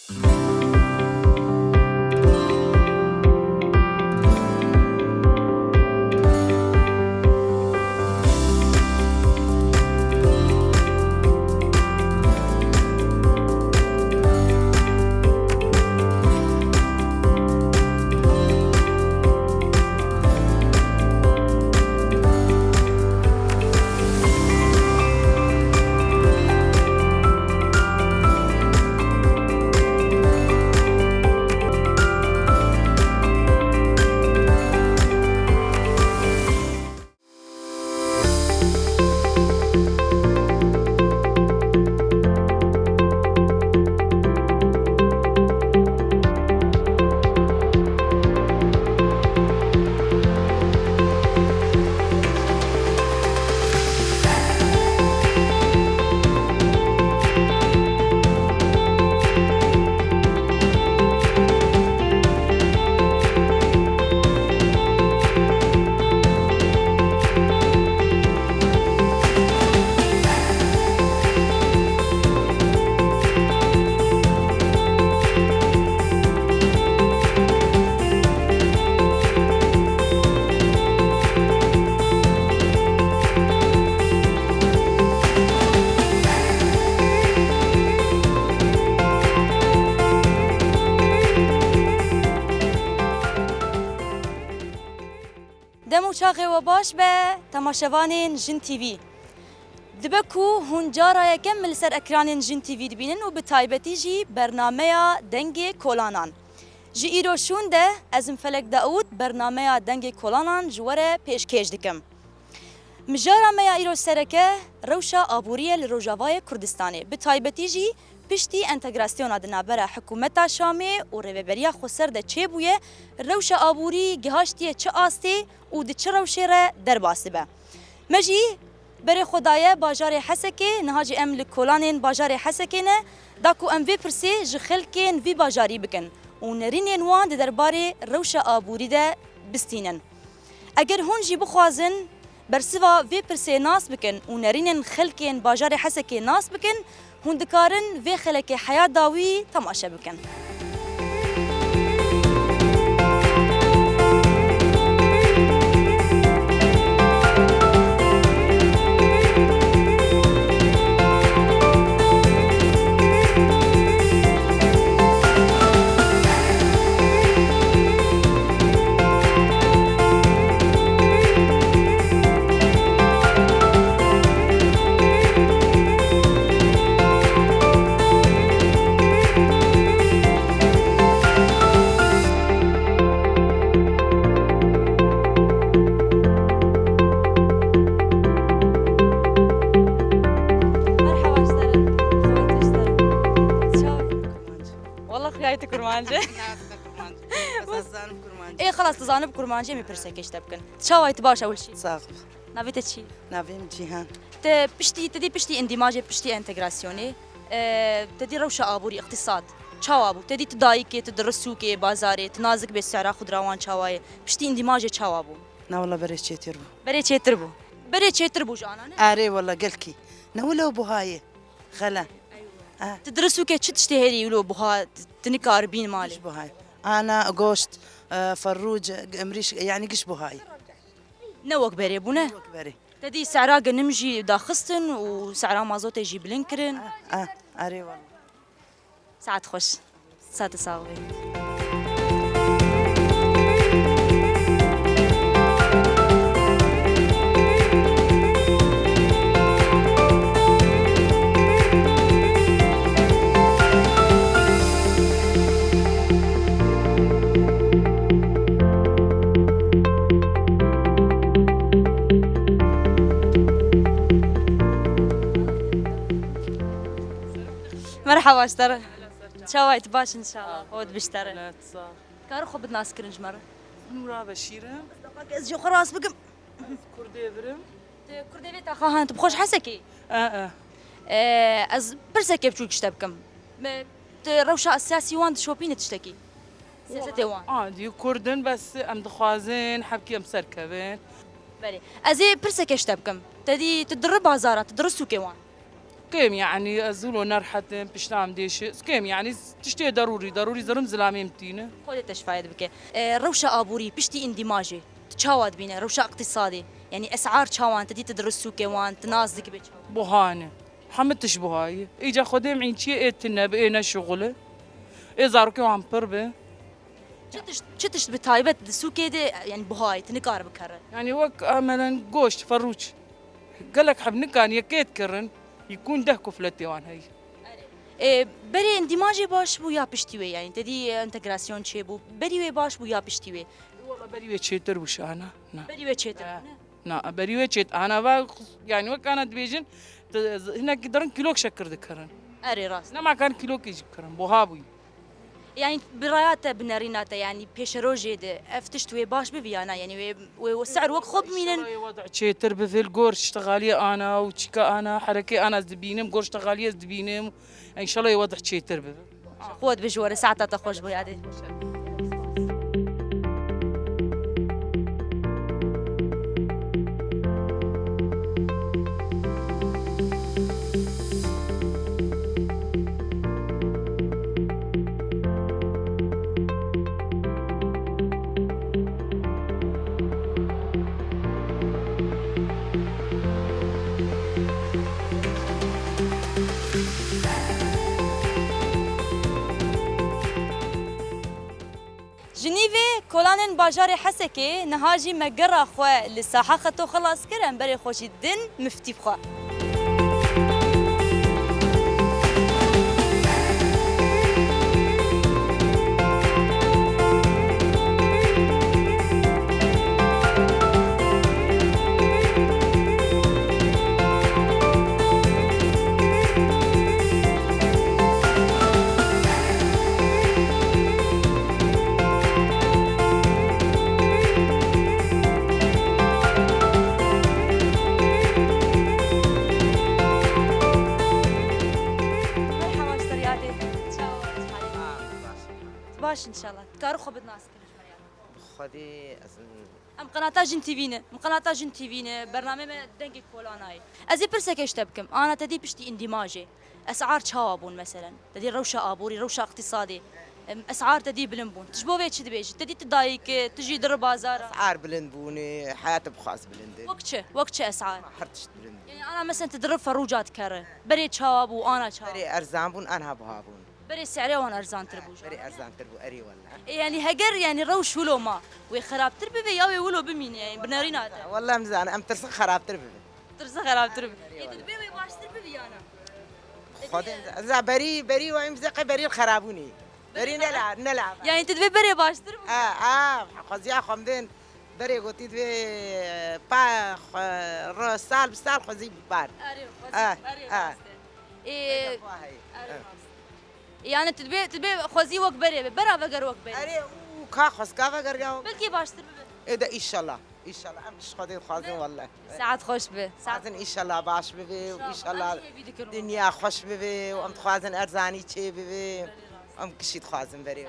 دمو چاقی و باش به تماشاوانین جن تیوی دبکو هنجارا یکم سر اکرانین جن تیوی دبینن و به تایبتی جی برنامه دنگ کولانان جی ایروشون ده ازم فلک داود برنامه دنگ کولانان جواره پیشکش دکم مجارا میا ایرو سرکه روشا آبوریه لروجاوای کردستانه به تایبتی جی پشتی انتگراسیون دنابره حکومت شامی و رویبریا خسر ده چه بویه روش آبوری گهاشتیه چه آستی و ده چه روشه را در باسبه مجی بری خدایه باجار حسکه نهاجی ام لکولانین باجار حسکه نه داکو ام وی پرسی جخلکین وی باجاری بکن و نرینین وان ده درباره روش آبوری ده بستینن اگر هون جی بخوازن برسوا وی پرسی ناس بکن و نرینین خلکین باجار حسکه ناس بکن هون دکارن وی خلک حیات داوی تماشا بکن ايه خلاص تزانب كرمانجي مي برسكش تبكن تشاويت باش اول شيء صاغب نافيت تشي نافيم جيهان تدي بشتي اندماج بشتي انتجراسيوني تدي روشه ابوري اقتصاد تشاوابو تدي تدايكي تدرسوكي بازاري تنازك بالسعر خضروان تشاواي بشتي اندماج تشاوابو نا والله بريتشي تربو بريتشي تربو جانا اري والله قلكي نولو بهاي خلا تدرسوكي تشتهري ولو بها تنكار بين مالي قش بهاي انا غوشت فروج امريش يعني قش بهاي نوك بري بونه نوك بري تدي سعرها نمجي داخستن وسعرها مازوت يجي بلنكرن اري والله ساعات خوش ساعات صاغي مرحبا اشترى شوايت باش ان شاء الله هود بيشترى كارو خو بدنا سكرنج مره نورا بشيره باقز جو خلاص بكم كردي برم كردي تا خا انت بخوش حسكي از برسكي بتشوك شتبكم روشة السياسي وان شوبين تشتكي سياسة وان ديو كردن بس ام دخوازين حبكي ام سركبين بله ازي برسكي شتبكم تدي تدرب بازارات تدرسوا كيوان كيم يعني أزولو نرحتم بشتام ديش كيم يعني تشتي ضروري زرم زلامي متينة خودت تشفايد بك روشة آبوري بشتي اندماجي تشاواد بينا روشة اقتصادي يعني أسعار شاوان تدي تدرسو كوان تنازك بيش بوهانة حمد تشبهاي إيجا خدم عين شيء إتنا بقينا شغله إزارو كيو عم بربه شتش بتايبت سوكي دي يعني بهاي تنكار بكرر يعني وك مثلا قوشت فروج قالك حب نكان يكيت كرن يكون ده كفلتي وان هي بري اندماجي باش بو يا بشتوي يعني تدي انتجراسيون شي بو بري وي باش بو يا بشتوي والله بريوة شيتر وش أنا بري وي تشيتر نا بريوة شيت أنا با يعني وك أنا دبيجن هنا قدرن كيلوك شكر ذكرن اري راس أنا ما كان كيلوك يذكرن بوهابي يعني برايات بناريناتا يعني بيشروجي دي افتشتوي باش ببيانا يعني والسعر وك خب مينن وضع شيتر بذل قرش اشتغالية أنا وشيكا أنا حركة أنا زدبينم قرش اشتغالية زدبينم إن شاء الله يوضع شيتر بذل قوت بجوار ساعتها تخوش بيادي جنيفي كولانن باجاري حسكي نهاجي مقرا خوا للساحة خطو خلاص كرم بري خوشي الدن مفتي بخوا مرحبا اشترياتي باش ان شاء الله تكارو خبط ناس خدي ام قناة جن تيفينا ام قناة جن تيفينا برنامج دنجي كولاناي ازي برسك ايش تبكم انا تدي بشتي اندماجي اسعار شوابون مثلا تدي روشة ابوري روشة اقتصادي اسعار تدي بلنبون تشبو بيتش تبيج تدي تضايق تجي در بازار اسعار بلند بوني حياتي بخاص بلند وقتش اسعار ما حرتش بلند يعني انا مثلا تدرب فروجات كره بري شواب وانا شواب بري ارزان بون انا بهابون بري سعره وانا ارزان تربوج بري ارزان تربو اري ولا يعني هجر يعني روش ولو ما وخراب تربي يا ولو بمين يعني بنارينات والله مزان ام ترسخ خراب تربي ترزق خراب تربي تربي باش تربي انا خدي زع بري وامزق بري الخرابوني بري نلعب يعني تدبي بري باش تربي خزيا خمدين بري قلتي في با سال بسال خزي بار إيه يعني تدبي خوزي وك بري برا بقر وك بري اري وكاخس كافا قرقاو بلكي باش تربي ايه ده ان شاء الله ان شاء الله امش خدي خازن والله ساعات خوش به خازن ان شاء الله باش ببي وان شاء الله دنيا خوش ببي وام خازن ارزاني چه ببي ام کشید خازن بري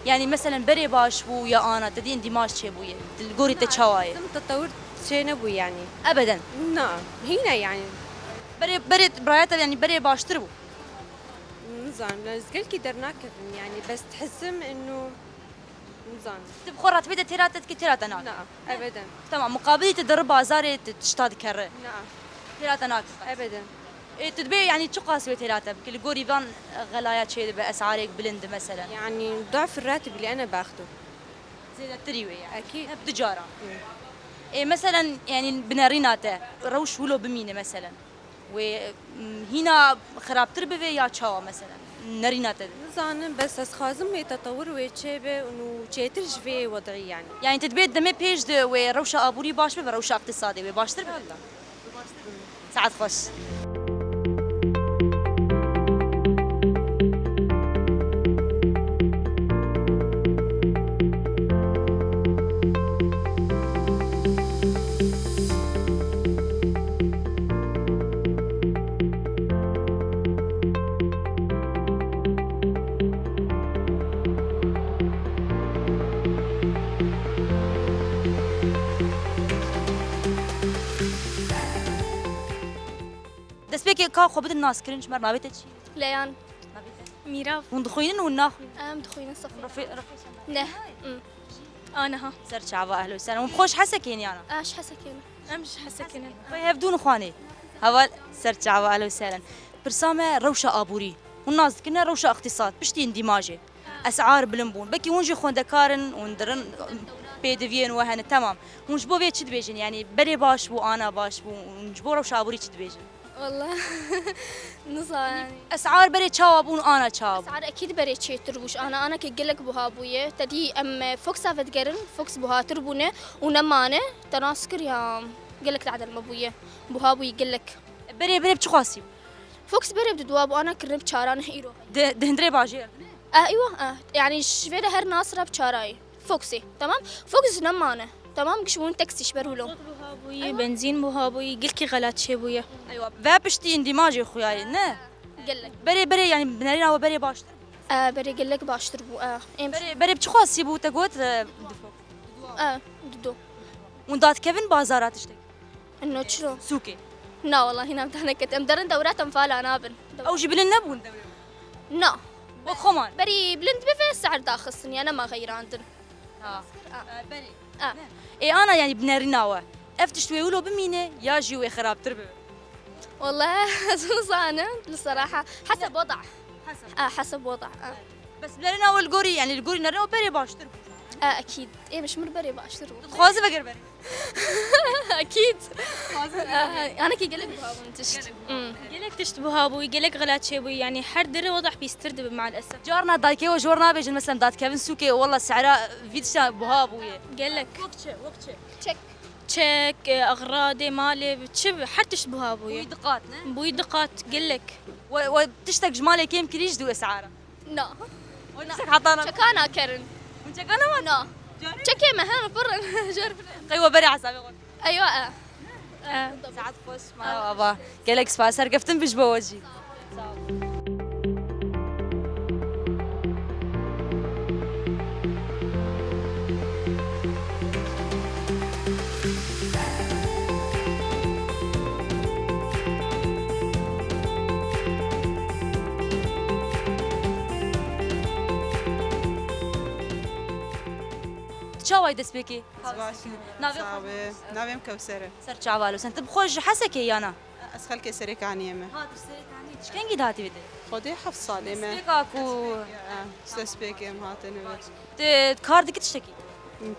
يعني مثلا بري باش بو يا انا تدي اندماج شي بو القوري تشواي تم تطور شيء نبوي يعني ابدا نعم هنا يعني بري برايات يعني بري باش تربو نظام لازقل كي درنا كفن يعني بس تحسم انه نظام تبخرات تبدا تيرات كتيرات انا نعم ابدا تمام مقابل تدرب بازار تشتاد كره نعم تيرات انا ابدا تدبي يعني شو قاسوي تيرات بكل قوري بان غلايات شي باسعارك بلند مثلا يعني ضعف الراتب اللي انا باخده زي التريوي يعني اكيد بتجاره إيه مثلا يعني بناريناته روش ولو بمينه مثلا وهنا خراب تربي يا تشاوا مثلا ناريناته نظام بس از خازم يتطور ويتشابه انه تشيترج في وضعي يعني تدبي دمي بيج وروشه ابوري باش بروشه اقتصادي باش تربي الله ساعات خوش بكي كا خبط الناس كرنش مر ما بيت شي ليان ما بيت ميراف وندخوين وناخ دخوين الصف رفيق نه انا ها سر شعبا اهلا وسهلا وبخوش حسكين يعني اش حسكين امش حسكين فيهبدون اخواني هوا سر شعبا اهلا وسهلا برسامه روشه ابوري والناس كنا روشه اقتصاد بشتي اندماجي اسعار بلمبون بكي ونجي خوندكارن وندرن بيدفين وهنا تمام ونجبو بيت شد بيجن يعني بري باش بو انا باش بو ونجبو روشه ابوري شد بيجن والله نصا يعني اسعار بري تشاوبون انا تشاوب سعر اكيد بريت شي تربوش انا كجلك بوها بويه تدي ام فوكس افت جرن فوكس بوها تربونه ونمانه تناسكر يا جلك تعدل مبويه بوها بوي جلك بري بتخاسي فوكس بري بدواب وانا كرب شاران هيرو دهندري باجي ايوه يعني شفيده هر ناصره بشاراي فوكسي تمام فوكس نمانه تمام قشون تاكسي شبرولو بوي بنزين بوها بوي قلكي غلات شي بويا ايوه فابشتي اندماجي خوياي نه قلك بري يعني بنارينا وبري باش بري قلك باش تربو بري بتخاسي بو تقوت ددو وندات كيفن بازارات اشتك انه شلون سوكي لا والله هنا متهنكت امدرن دورات انفال نابن او جبل النبون لا وخمان بري بلند بفي السعر داخلني انا ما غيراندن بري اه اي انا يعني بنارينا افتش ويقولوا بمينه يا جيوي خراب تربه والله صانع الصراحه حسب وضع حسب حسب وضع بس بنارينا والقوري يعني القوري نرنا بري باش تربه اكيد مش مربري باش تربو خازي بقر بري اكيد انا كي قلك بها وانتشت قلك تشتبوها بوي قلك غلات شي بوي يعني حردر وضح بيستردب مع الاسف جارنا دايكي وجورنا بيجن مثلا دات كيفن سوكي والله سعرها فيدشا بوهابويه قلك وقتشه تشيك تشيك اغراضي مالي بتشب حتى تشتبوها بوي دقات بوي دقات قلك وتشتك جمالي كيم كريج دو اسعاره لا ونسك حطانا شكانا كرن وانت كان ما لا شكي ما هنا فرن جرب قيوه بري عصابي غور ايوه ساعات خوش ما بابا قالك سباسر قفتن بجبه وجهي شاوي دسبيكي صعبة ناويم كوسرة سر شعبالو سنت بخوش حسكي انا أسخل كسرة كعنيمة هات السيرة شكين قد هاتي بدي خدي حفص صالمة سبيكاكو سسبيكي مهاتني كاردك تشتكي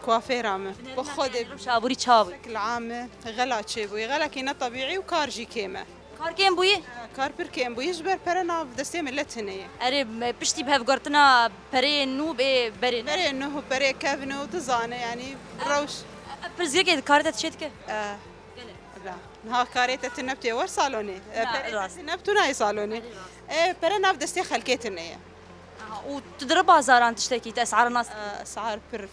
كوافير عامة بخدي شابوري تشابي بشكل عام غلا تشيبوي غلا كينا طبيعي وكارجي كيمة كار كيم بوي كار بركيم بو يجبر برنا في دستيم اللي تهنية اري بشتي بهاف قرتنا بري نوب ايه بري بري انه بري كافنو تزانه يعني روش برزيكي كارتا تشتكي لا ها كاريتا تنبتي ور صالوني راس. تنبتو ناي صالوني ايه برنا في دستي خلكيتنية وتضرب بازاران تشتكي اسعار الناس اسعار بر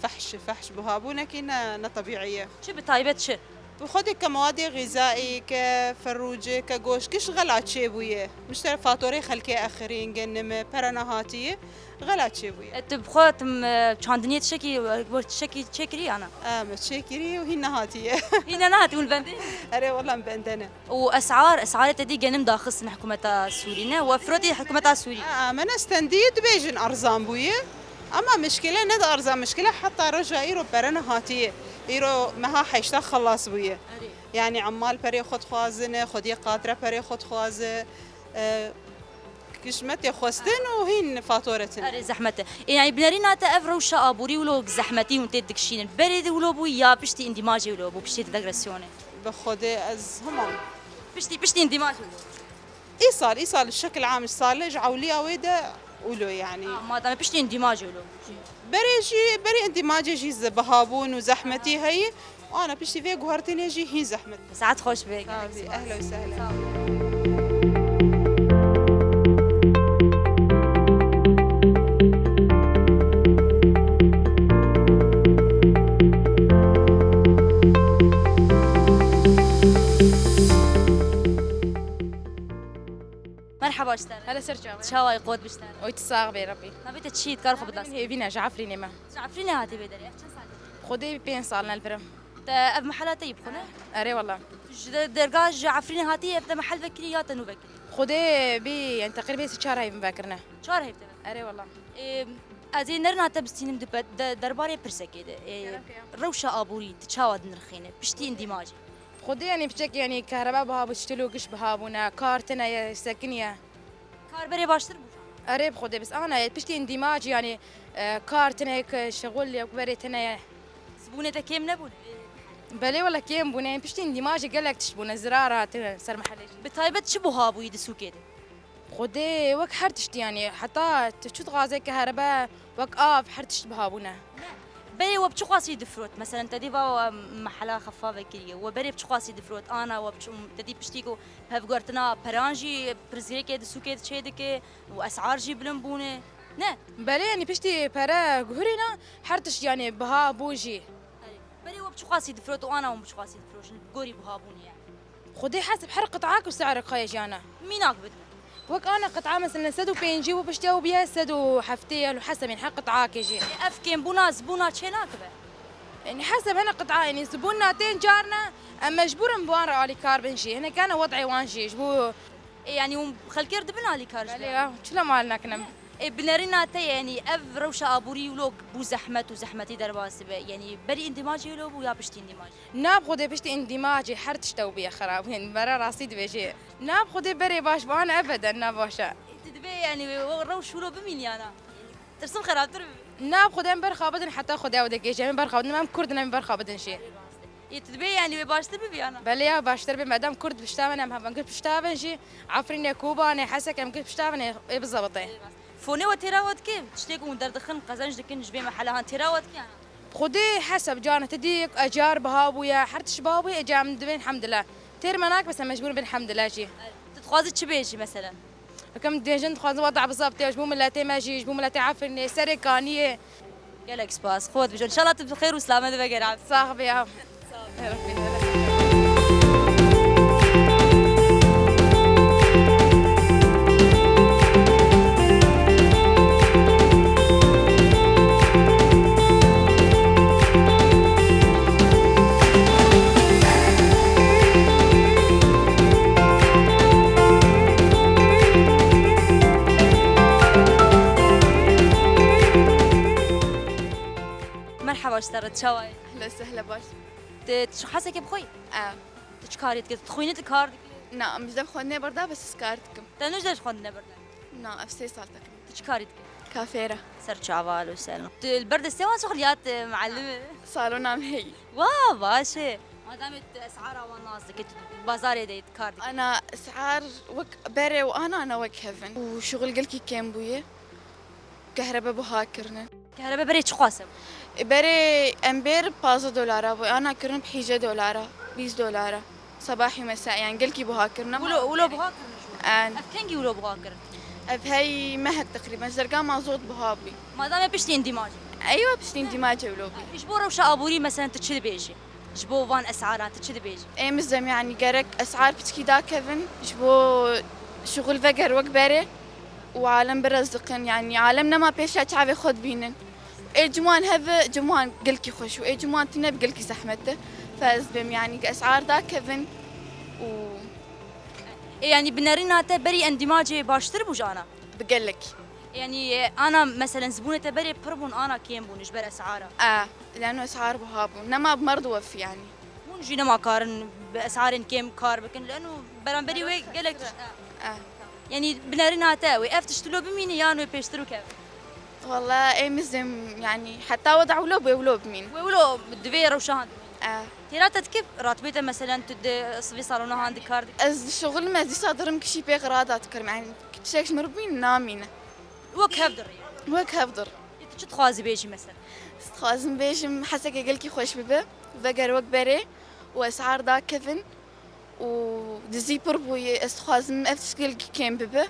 فحش بهابونا كينا طبيعية شو بتايبت شو بخدي كمواد غذائي كفروجة كجوش كش غلات شيبوية مشتري فاتوري خلكي آخرين جنم برناهاتية غلات شيبوية تبخوت شاندنية تشكي تشكري انا متشكري وهي نهاتية هنا نهات والبندين أري والله مبندنا واسعار تدي جنم داخل حكومة السورية وفروتي حكومة السورية من استنديد بيجن أرزان بوية أما مشكلة ند أرزان مشكلة حتى رجع إيرو برناهاتية إيرو مها حيشتا خلاص بوية يعني عمال بري خد خوازنة خدي قادرة بري خد خوازة كشمت يخوستن وهين فاتورتن اري زحمته يعني بنارينا تافرو شابوري ولو زحمتي وانت دكشين بريد ولو بو يا بشتي اندماجي ولو بو بشتي دغرسيوني بخدي از همون بشتي اندماجي ولو إيصال الشكل عام صار جعولي أويدا ولو يعني ما دام بشتي اندماجي ولو بري اندماجي جي بهابون وزحمتي هي وانا بشتي في قهرتني جي هي زحمتي ساعات خوش بك اهلا وسهلا مرحبا اشتغل هلا سرجع شاواي قوت بشتغل ويتصاغ بربي ما بيت تشيد كارخو بداس هي بينا جعفري نما عفريني هاتي بدري خدي بين صالنا البرم اب محلات يبخونه اري والله درجاج عفرين هاتي ابدا محل بكري يا تنو بكري خدي بي يعني تقريبا 6 هاي مباكرنا. شهر هي بتبقى اري والله. ازي نرنا تبستينم درباري برسكيده روشه ابوري تشاود نرخينه بشتي اندماجي خدي يعني بشك يعني كهرباء بها بتشتلو قش بهابونا كارتنا يا ساكنية. كاربري باشتر بوش اري بخدي بس انا بشتي اندماج يعني كارتنا هيك شغل يكبرتنا زبونه كيم نبون بلي والله كيم بونين بشتي اندماج قال لك تشبونا زرارات سر محلي. بتايبت شبه ابو يدسو كده خدي وك حرتشت يعني حتى تشوت غازي كهرباء وك حرتشت بهابونا. بري وبشو قاسي دفروت مثلا تديبا محلا خفافه كريه وبري بشو قاسي دفروت انا وبشو تدي بشتيكو بهفغورتنا برانجي برزيكي دسو كده تشيدك واسعار جي بلنبونه نه بلي يعني بشتي برا غورينا حرتش يعني بها بوجي. بري وبشو قاسي دفروت وانا وبشو قاسي دفروت قوري بهابوني يعني خدي حسب حرق قطعاك وسعرك خايش انا. ميناك بدنا وك انا قطعه مثلا سدو بينجي وبشتاو بيها سدو حفتيه حسب يعني حق قطعاك يجي. افكين بونا زبونا تشيناك به يعني حسب هنا قطعه يعني زبوننا تين جارنا اما مجبور بوان رالي كاربن شي هنا كان وضعي وان شي جبو يعني خلكير دبنا لي كارج بلي شلا مالنا كنا بنارينا تي يعني اف روشا ابوري ولوك بو زحمت وزحمتي درباس يعني بري اندماجي لو يا بشتي اندماجي ناب خدي بشتي اندماجي حرتش توبيه خراب يعني برا راسي دبيجي ناب خدي بري باش بانا ابدا ناب باشا تدبي يعني روش ولو بمين انا ترسم خراب تربي ناب خدي برخا بدن حتى خدي ودك يجي من برخا بدن ما كردنا من برخا بدن شي يتدبي يعني باش تربي انا بلي باش تربي مادام كرد بشتاون ام هم قلت بشتاون شي عفرين كوبا انا حسك ام قلت بشتاون اي بالضبط فوني وتراود كيف تشتيكو دردخن قزنج دكن جبي محلها تراود كي انا خدي حسب جانا تديك اجار بهابويا حرتش بهابويا اجا من دبين الحمد لله تير مناك بس مجبور بالحمد لله شي تتخوازي تشبيجي مثلا كم ديجن خلاص وضع بالضبط جبو من لا تماجي جبو من لا تعرفني سركانيه قالك سباس خود بجون ان شاء الله تبقى بخير وسلامه دبا قرعه صاحبي يا مرحبا اشترت شواي اهلا وسهلا باش. شو حاسك بخوي اه تشكاريت كده تخوينت كارد نا مش دب خدني بردا بس سكارتكم. تنوش داش خدنا بردا نا افسي صالتك. تشكاريت كافيرة. سر شعبال وسلام البرد السوا سخليات معلمه صالون نام هي. واو باشا ما دامت اسعارها وناسك بازار ديت كارد انا اسعار وك بري وانا وك هيفن وشغل قلكي كم بويه كهرباء بهاكرنا كهرباء بريت شو قاسم بري امبير بازا دولارا وانا كرن بحيجة دولارا 20 دولارا صباحي مساء يعني قلكي بهاكرنا ولو بهاكر ان كنجي ولو بهاكر بهي مهد تقريبا زرقاء مازوط بهابي ما دام بشتي اندماج ايوه بس اندماجي ولوبي جبورة وشا ابوري مثلا تشد بيجي جبو فان اسعارات تشد بيجي اي مزم يعني قرك اسعار بتكي دا كيفن جبو شغل فقر وكبري وعالم برزقن يعني عالمنا ما بيش تعبي خد بينن اي جموان هذا جموان قلكي خوش واي جموان تنا بقلكي زحمته فازبم يعني اسعار دا كيفن و يعني بنارينا بري اندماجي باشتر بوجانا بقلك يعني انا مثلا زبونه بري بربون انا كيم بونش بر اسعارها لانه اسعار بهابو نما بمرض وفي يعني مو نجينا ما قارن باسعار كيم كار بكن لانه بري وي قالك يعني بنارينا تاوي افتشتلو بمين يانو بيشترو كيف والله اي مزم يعني حتى وضعوا ولو بمين ولو الدفير وشهان اه تيراتت كيف راتبته مثلا تد صفي صالونه عندك كارد از شغل ما دي صادرم كشي بيغرادات كرم يعني كتشيكش مربين نامين وك هفدر وك هفضر تشت خوازي بيجي مثلا خازم بيجم حسك يقلكي خوش ببه بقر وك بري واسعار دا كيفن ودزي بربوي استخازم افتش قلكي كيم ببه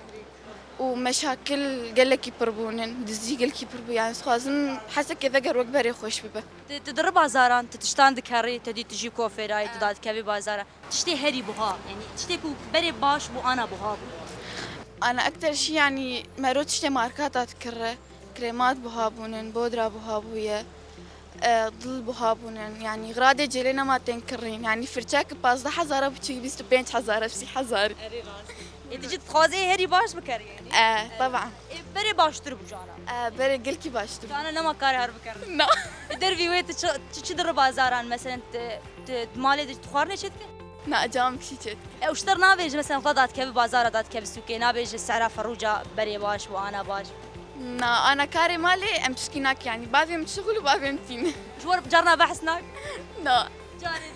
ومشاكل قلكي بربونن دزي قلكي بربو يعني استخازم حسك يذقر وك بري خوش ببه تدرب بازاران تتشتان دكاري تدي تجي كوفيراي تداد كافي بازارا تشتي هري بها يعني تشتيكو بري باش بو انا بها بو. انا اكثر شيء يعني ما روتش ماركات اذكر كريمات بهابونن بودرة بهابوية ضل بهابون يعني غرادة جلنا ما تنكرين يعني فرشاك بازده حزارة بتشي 25 حزارة بسي حزارة تجي تخوازي هري باش بكر يعني طبعا بري باش تربو جانا بري قلكي باش جانا نما كاري هر بكر لا دربي ويت تشدر بازاران مثلا مالي تخوارني شتك لا جام كشيت وشتر نابيج مثلا خدات كيف بازار دات كيف سوكي نابيج السعر فروجا بري باش وانا باش لا انا كاري مالي امسكيناك يعني بابي مشغول وبابي متين شو جرنا بحثناك لا جاني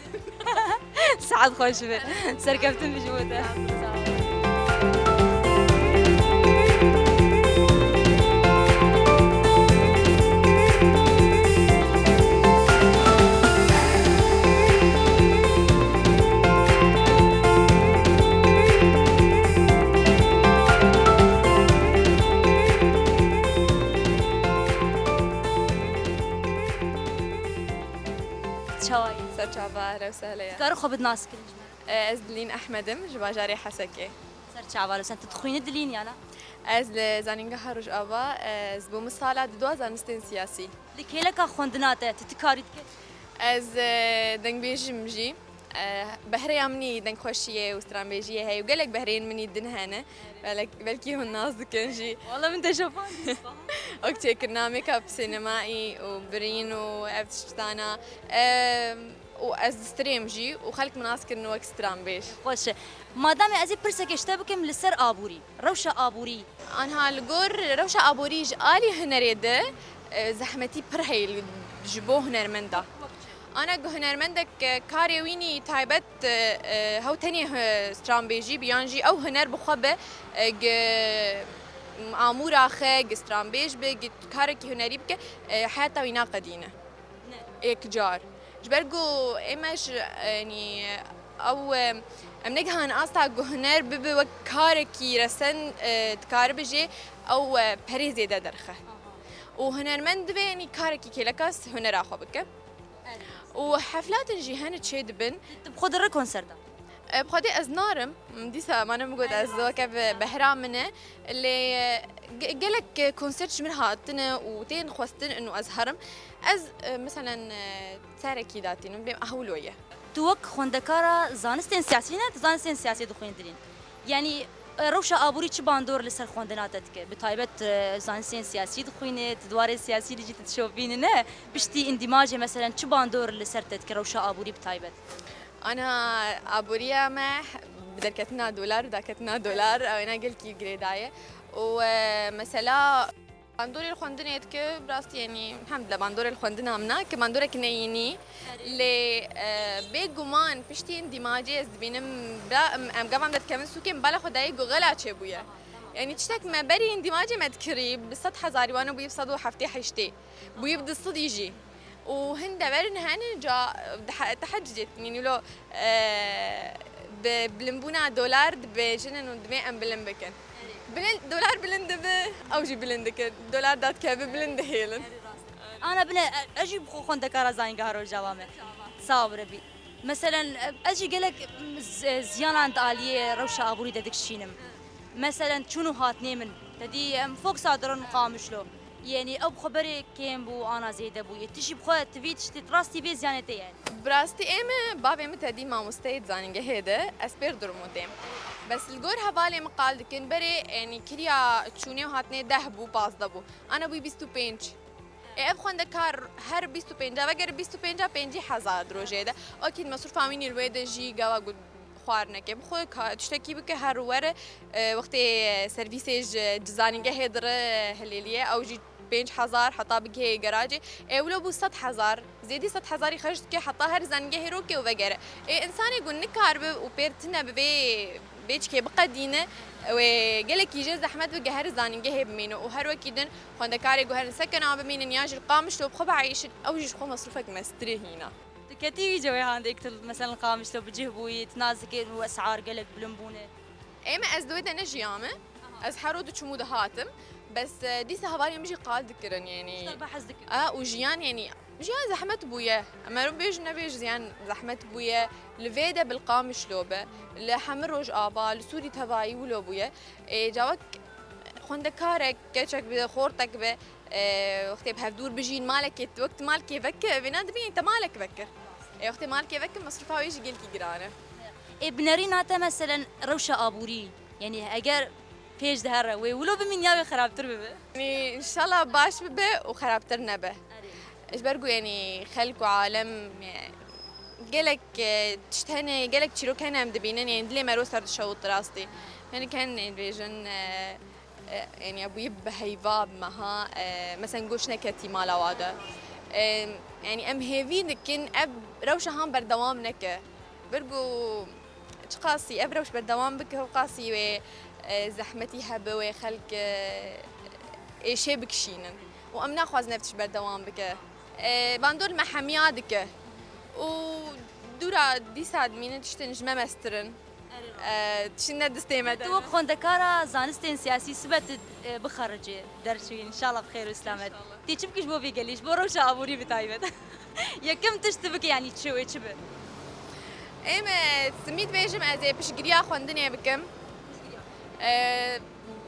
سعد خوش سركبتن بجوته شواي سرچاوا اهلا وسهلا كارو خبد ناس كل از دلین احمدم جوا جاری حسکه سر شعبالو سنت تخوين دلين يالا از لزانینگه هروج آوا از بوم سالا دو زانستین سیاسی لكيلك خوندناته تتكاريت از دنگ بیجم جی بهري امني دنگ خوشيه واسترامبيجيه هي وقالك بهرين مني الدنهانه بلكي هو الناس دكنجي والله من تشوفان اوكي كنا ميك اب سينمائي وبرين وابتشتانا واز ستريم جي وخلك مناسك انه اكسترام بيش خوش ما دام ازي برسك اشتبكم لسر ابوري روشه ابوري انا هالقور روشه ابوري جالي هنريده زحمتي برهيل جبوه هنرمندا انا هنرمندك كاري ويني تايبت هو تاني سترامبيجي بيانجي او هنر بخبه عمورة خاج سترامبيج بيج كاركي هنري بك حتى وينا قدينه ايك جار جبرجو ايماش يعني او امنجها نقطع جهنر بب كاركي رسن تكاربجي او بريزي ده درخه وهنرمند بيني كاركي كيلكاس هنر اخو بك وحفلات الجيهان تشيد بن بخد الكونسرت بخدي ازنارم ديسا ما انا موجود ازوكا بهرامنا اللي قالك كونسرت منها تنا وتين خوستن انه ازهرم از مثلا تساركي داتين بهم اهولويه توك خوندكارا زانستين سياسيين زانستين سياسي دخوين دلين يعني روشا ابوري تش باندور لسر خوندناتك بتايبت زانستين سياسي دخوين تدوار سياسي اللي جيت تشوفين نه بشتي اندماج مثلا تش باندور لسر تذكر روشا ابوري بتايبت انا ابوريا ما بدركتنا دولار داكتنا دولار او انا قلت كي جريدايه ومثلا باندوري الخوندنه يتك براستي يعني الحمد لله باندوري الخوندنه امنا كماندوري كنيني اللي بيجومان بشتي اندماجي زبينم بلا ام قام دت كمان سوكين بلا خداي غلا تشبويا يعني تشتك ما بري اندماجي ما تكري بسطح زاري وانا بيفصدوا حفتي حشتي بيبدا الصد يجي وهند برن هن جا تحججت يعني لو بلمبونا دولار بجنن ودمي ام بلمبكن دولار بلند او جي بلندكن دولار دات كاب بلند هيلن انا بلا اجي خوند كارا زاين قهرو جوامه صابر بي مثلا اجي قالك زيان عند اليه روشه ابوري ددك شينم مثلا شنو هاتني من تدي فوق صادرن قامش له يعني اب خبري كيم بو انا زيد ابو تشي بخوات تفيت تراستي بي زيانتي يعني براستي ايمه بابي متدي ما مستيد زانينجه هيدا اسبير درمودم بس الجور هبالي مقال دكن بري يعني كريا تشوني وهاتني دهبو باز دبو انا بي 25 اب خونده كار هر 25 وگر 25 بنجي حزار دروجه اكيد مصروف امين الويد جي غوا قد خوارنك بخو تشتكي بك هر ور وقت سيرفيسج ديزايننج هيدر هليليه او جي 5000 حطها بكي جراجي ولو بو 6000 زيدي 6000 يخرجت كي حطها هر زنجه هيروكي وفجر انسان يقول نكار وبيرتنا ببي بيج كي بقدينه وقالك يجي زحمت بجهر زانجه هي بمينه وهر وكيدن خند كاري جهر سكن عم بمين نياج القامش لو بخب عايش او جي خو مصروفك مستري هنا كتير جوي عندك مثلا قامش لو بجهبوي تنازك واسعار قالك بلمبونه ايما ازدويت انا جيامه از حرود تشمود هاتم بس دي سهبالي مجي قال ذكرن يعني بحزك وجيان يعني جيان زحمت بويا اما رو بيج نبيج زيان زحمت بويا لفيدا بالقامش لوبه لحمروج ابا لسوري تباي ولو بويا جاوك خوندكارك كچك بخورتك به وقتی بهفدور بجین مالك وقت مالك يفكر بنا دبين انت مالك فكر وقتی مالك يفكر مصروفها ويجي قلكي جرانه بنرين هاتا مثلا روشة آبوری يعني اگر پیش دهره ولو بمين ياوي خرابتر ببه يعني ان شاء الله باش ببه وخرابتر نبه ايش برقو يعني خلق وعالم يعني قالك تشتهني قالك تشيرو كان ام دبينن يعني دلي ما روسر شو راستي يعني كان انفيجن يعني ابو يب هيفاب مها مثلا قوشنا كتي مالا وادا يعني ام هيفي لكن اب روشه هم بردوام نك برقو قاسي اب روش بردوام بك وقاسي و زحمتي هبه وخلق شي بكشينن وامنا خواز نفتش بردوام بك باندور محميادك ودورا دي ساد مين تشتنج ما مسترن تشنا دستيمه تو بخوندكارا زانستين سياسي سبت بخرجي درشوين ان شاء الله بخير وسلامت تي تشبكش بو بيقليش بو روشة ابوري بتايبت يا كم تشتبك يعني تشوي تشبه ايما سميت بيجم ازي بشقريا خوندني بكم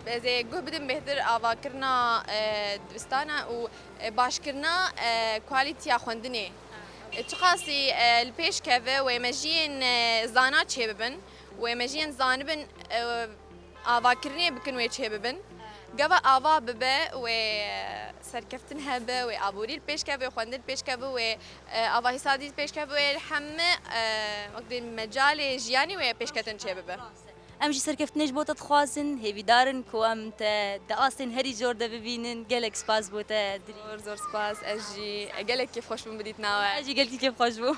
زي جه بدم بهدر آواکرنا دبستانا و باشکرنا کوالیتی خوندنی تقاسی البيش كذا ويمجين زانات شبابن ويمجين زانبن آواکرنی بکن وی شبابن جوا آوا ببه و سرکفتن هبه و آبوری البيش كذا وخوندن البيش كذا و آوا حسادی البيش كذا و الحمه وقت مجال جياني و بيش كتن شبابه امجي سركفتنيش بوتا تخوازن هيفي دارن كو ام داستن هري جور دا ببينن جالك سباس بوتا دري زور سباس اجي قالك كيف خوش من بديت ناوي اجي قلتي كيف خوش بو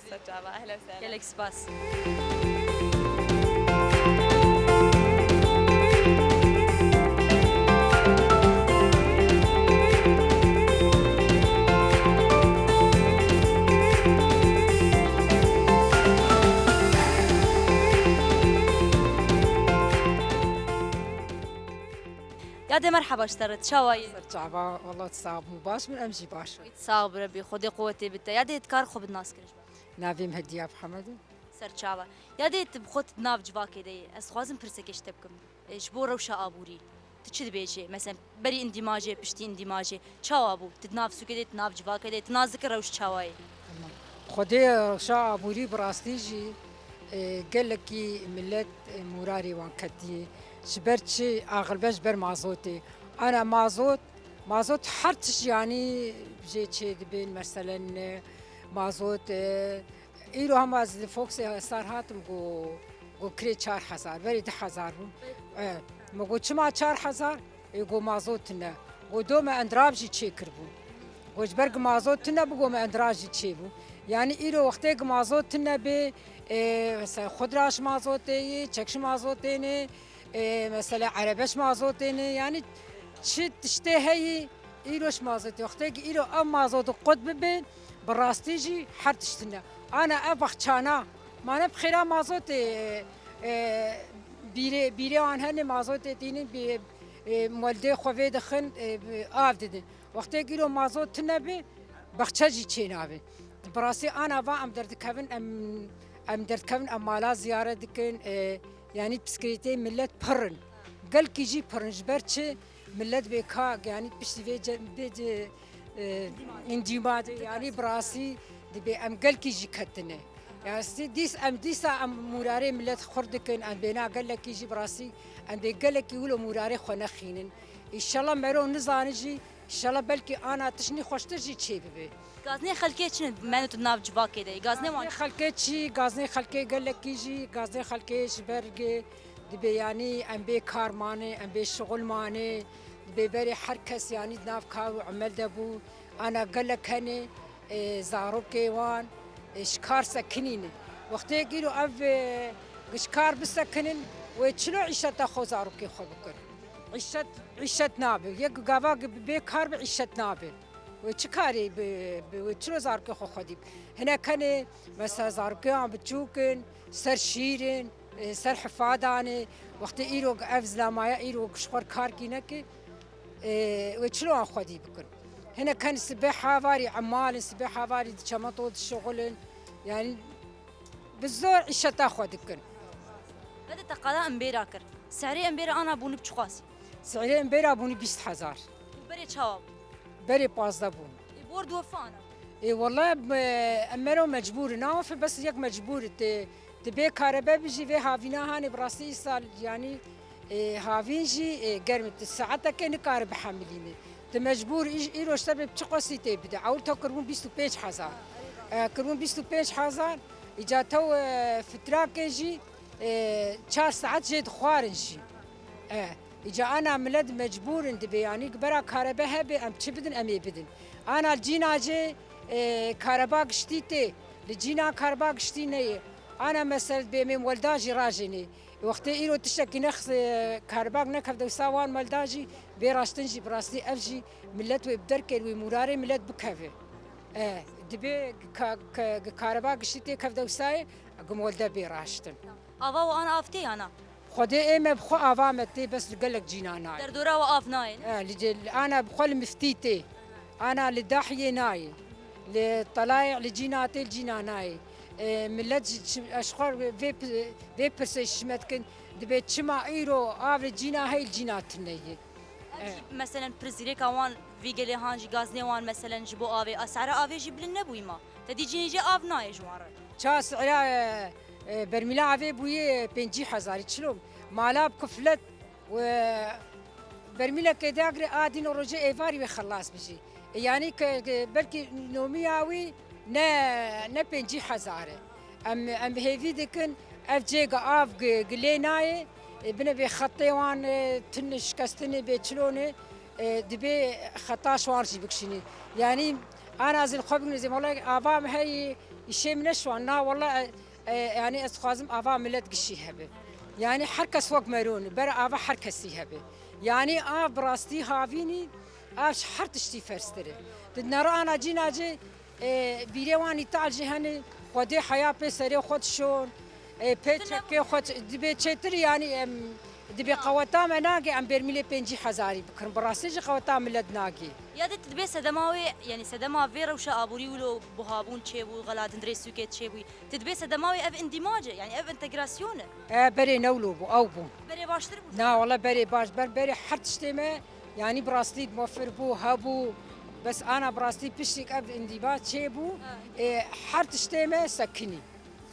ستعبا اهلا وسهلا جالك سباس يا مرحبا اشترت شواي صعبة والله تصعب مو باش من امشي باش صعب ربي خدي قوتي بتا يا ديت كار خو بالناس كرش نافي مهدي اب حمد سر شاوا يا ديت بخوت ناف جواكي دي اسخوازم برسكش تبكم جبو روشا ابوري تشد بيجي مثلا بري اندماجي بشتي اندماجي شاوا ابو تدناف سو كده تناف جواكي دي تنازك روش شواي خدي روشا ابوري براستيجي قال لك ملت مراري وان كدي شبرتشي اغلبش بر مازوتي انا مازوت حرتش يعني بجيتشي دبين مثلا مازوت ايرو هم از فوكس صار هاتم go كري 4000 بري 10000 مگو چما 4000 يگو مازوتنا go دوم اندرابجي چيكربو go جبرگ مازوتنا بگو ما اندراجي چيبو يعني ايرو وقتي مازوتنا به مثلا خضراش مازوتي چكش مازوتيني مثلا عربش مازوتيني يعني شت تشتهي ايروش مازوتي وقتي ايرو ام مازوت قد ببين براستيجي حرتشتنا انا ابخشانا ما انا بخيرا مازوتي بيري عن هني مازوتي تيني مولدي خوفي دخن اف ددن وقتي ايرو مازوت نبي بخشجي تشينابي براسي انا با ام درد كفن ام درد كفن ام مالا زياره دكن يعني بسكريتي ملت برن قال كيجي برن جبرتشي ملت بكا يعني بشتي بيج انديماد يعني براسي دبي ام قال كيجي كتنه يعني ديس ام مراري ملت خردكن ام بينا قال لك يجي براسي ام قال لك يقولوا مراري خنخينن ان شاء الله مرو نزانجي ان شاء الله بلكي انا تشني خوشتجي تشي ببي غازني خلكي شنو مانو تناف جباكي دي غازني وان غازني خلكي قال لك يجي غازني خلكي شبرغي دبي يعني ام بي كار ماني ام بي شغل ماني دبي بري حركس يعني ناف كار وعمل دبو انا قال لك هني زاروكي وان شكار سكنين وقت يجيلو اف شكار بسكنين وشلو عيشة خو زاروكي خو بكر عيشة نابي يك غابا بكار بعيشة نابي وشكاري وشلو زاروكي خو خديب هنا كان مثلا زاروكي عم بتشوكن سر شيرين سر حفاداني وقت ايرو افز لامايا ايرو شخور كار كينك وشلو عم خديب بكر هنا كان سباحة فاري عمال سباحة فاري شمطود الشغل يعني بالزور عيشة تاخذ كن هذا تقالا امبيراكر سعري امبيرا انا بوني بشخاصي سعري امبيرا بوني 20000 بري تشاو بري بازدبون بورد وفانا اي والله امرو مجبور ناوف بس يك مجبور تبي كهرباء بيجي في هافينا هاني براسي سال يعني هافينجي قرمت الساعات كان كهرباء حامليني مجبور يروح تبي بتقصي تبدا عول تكرون بيستو بيج حزار كرون بيستو بيج حزار اجا تو فترة كيجي 4 ساعات جيت خوارنجي اجا انا ملد مجبور اندبي يعني برا كهرباء هبي ام تشبدن امي بدن انا الجينا جي كهرباء قشتيتي الجينا كهرباء قشتيني انا مثلا بيمي ولداجي راجني وقت ايرو تشكي نخس كهرباء نكف دو ساوان ملداجي بيراشتنجي براسي افجي ملت وبدركل ومراري ملت بكافي دبي كهرباء قشتيتي كف دو ساي اقوم ولدا بيراشتن افا وانا افتي انا خدي ايما بخو افامتي بس قالك جينا ناي دردوره واف ناين انا بخل مفتيتي انا للضاحيه ناي للطلايع لجيناتي الجينا ناي ملت اشخار في برسي شمتكن دبي تشما ايرو اف الجينا هاي الجينات نيه مثلا برزيريكا وان فيجلي هانجي غازني وان مثلا جبو افي اسعار افي جيب لنا بويما تدي جيني اف ناي جوار چا سعرا برميلا افي بوي 50,000 تشلوم مالا بكفلت و برميلا كداغري ادين روجي ايفاري وخلاص بيجي يعني بلكي نومياوي نا 50,000 ام هيفي دكن اف جيغا اف قليناي بنا بخطي وان تنش كاستني بيتشلوني دبي خطاش وارجي بكشني يعني انا زي الخبر زي والله افام هي الشيء من الشوانا والله يعني اسخازم افام ملت قشي هبه يعني حركه سوق مارون برا افا حركه سي هبه يعني براستي هافيني اش حرتشتي فرستري نرى انا جينا جي بيرواني تاع جهني خدي حياه بسري خد شون بيتشكي خد دبي تشتري يعني دبي قوتا مناقي ام برميلي 50,000 بكرم براسي قوتا ملد ناقي يا دت تبي سدماوي يعني سدما فيرا وشا ابوري ولو بوهابون تشيبو غلاد اندري سوكيت تشيبو تدبي سدماوي اف اندماج يعني اف انتجراسيون بري نولو بو او بو بري باشتر بو لا والله بري باش بري حرتشتي يعني براستي موفر بو هابو بس انا براستي بشيك اب انديبات تشيبو حرتشتي سكني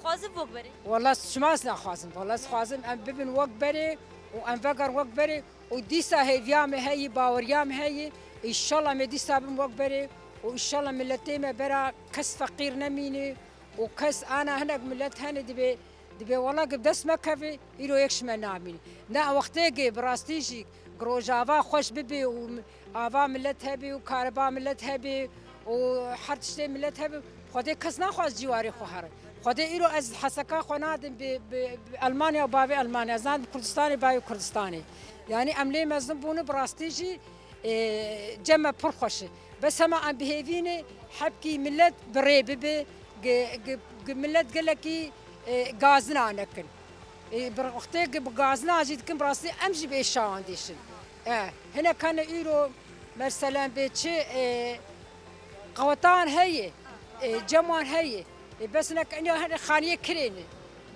خوازم وق بري والله شماسنا خوازم والله خوازم ام ببن وق بري وام فقر وق بري وديسا هي فيام هي باوريام هي ان شاء الله مدي سابم وق بري وان شاء الله ملتي ما برا كس فقير نميني وكس انا هناك ملت هني دبي والله قبدس ما كفي يرو يكش ما نامين نا وقتي براستيجي جروجافا خوش ببي وافا ملت هبي وكهرباء ملت هبي وحرتشتي ملت هبي خدي كس ناخذ جواري خوهر خدي إيرو از حسكا خنادم بألمانيا وبابي ألمانيا زاد كردستاني باي كردستاني يعني أملي مزن بونه براستيجي جمع برخوش بس هما عم بهيفيني حبكي ملت بريبي ملت قالكي غازنا نكن برختي بغازنا جيتكم براستي امشي بإشان ديشن هنا كان إيرو مثلا بيتشي قوطان هي جمعان هي بس انك انه خانيه كريني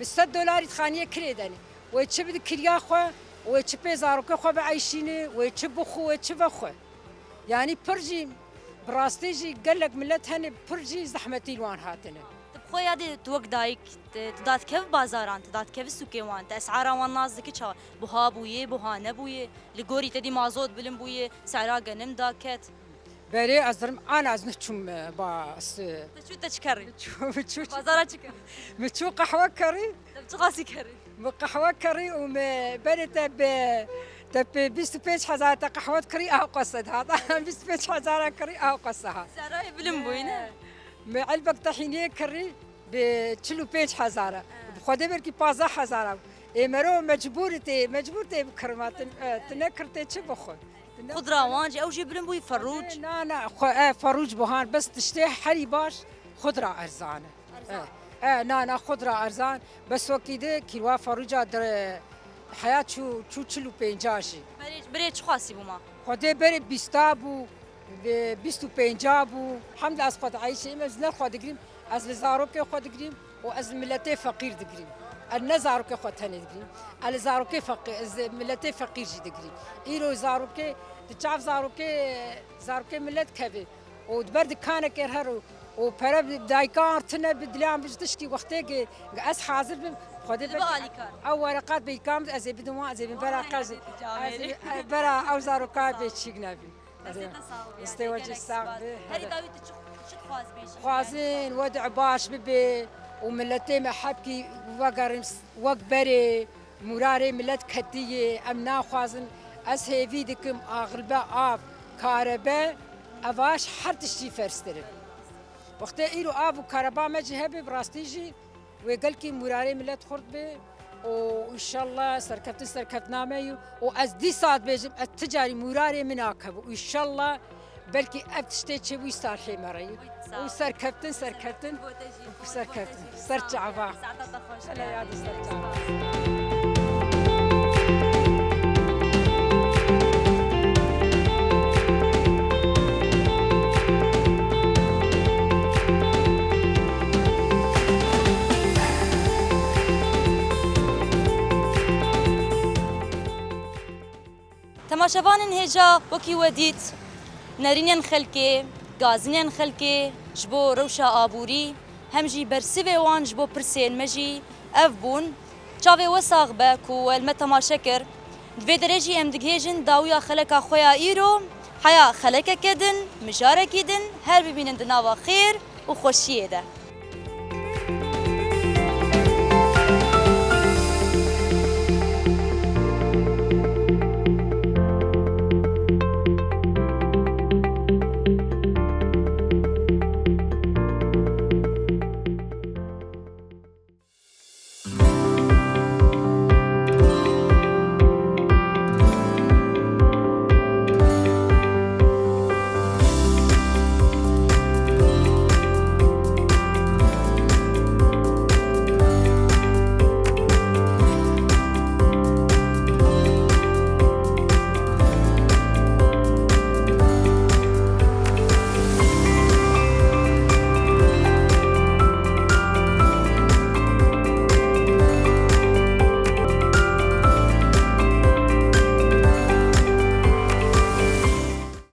$6 خانيه كريدني ويتشبد كريا خو ويتشبي زاروك خو بعيشيني ويتشبو خو ويتشبو خو يعني برجي براستيجي قال لك ملت هني برجي زحمتي الوان هاتنا تبخو يادي توق دايك تدات كيف بازاران تدات كيف السوكي وان تاسعارا وان نازك تشا بوها بويه بوها نبويه لغوري تدي مازوت بلم بويه سعرا غنم داكت بري ازرم انا ازنتشم باس شو تشكري بتشو بازارا تشكري بتشو قهوه كري تقاسي كري قهوه كري وبري تب 25,000 قهوه كري او قصد هذا 25,000 كري او قصها سعرا بلم بوينه علبة طحينية كري بتشلو 5,000 بخدي بركي 15,000 مرو مجبورتي بكرمات تنكرتي تشبخو خضرة وانجي او جيب بوي فروج لا فروج بوهان بس تشتي حري باش خضرة ارزانة لا خضرة ارزان بس وكيده كيلوا فروجا در حياة شو تشلو 50 بريت خاصي بوما خدي بري بيستابو 25 بو الحمد لله اسقط عايشه مز ناخذ دقريم از لزاروكي خد دقريم واز ملتي فقير دقريم النزاروكي خد ثاني دقريم الزاروكي فقير ملتي فقير جي دقريم ايرو زاروكي تشاف زاروكي ملت كبي ودبرد كان كيرهرو وبرب دايكار تنا بدلام بتشكي وقتك اس حاضر خدي او ورقات بيكام ازي بدون ازي برا قزي برا او زاروكات بتشيغنابي استوى الساق هري داوي تشخواز بيش خوازين ودع باش ببي وملتي محبكي وقبري مراري ملت كتية أمنا خوازن أس هيفي دكم أغلبا آب كهرباء أواش حرتشتي فرسترب وقت إيرو آب وكهرباء ما جهبي براستيجي وقالكي مراري ملت خرد بي وإن شاء الله سركبتنا مايو وأز دي صاد بيجم التجاري مراري مناكب وإن شاء الله بلكي أبتشتي تشوي صالحي مري وسركبتن سرتع با لا يا سرتع تماشەوانن هێجا وەکی وەدیت نەرینێن خەلکێ گازنێن خەلکێ ji bo rewşa aborî hem jî bersivê wan ji bo pirsên me jî ev bûn çavê wesax be ku me temaşe kir divê derê jî em digihêjin dawiya xeleka xwe ya îro heya xelekeke din mijarekî din her bibînin di nava xêr û xweşiyê de.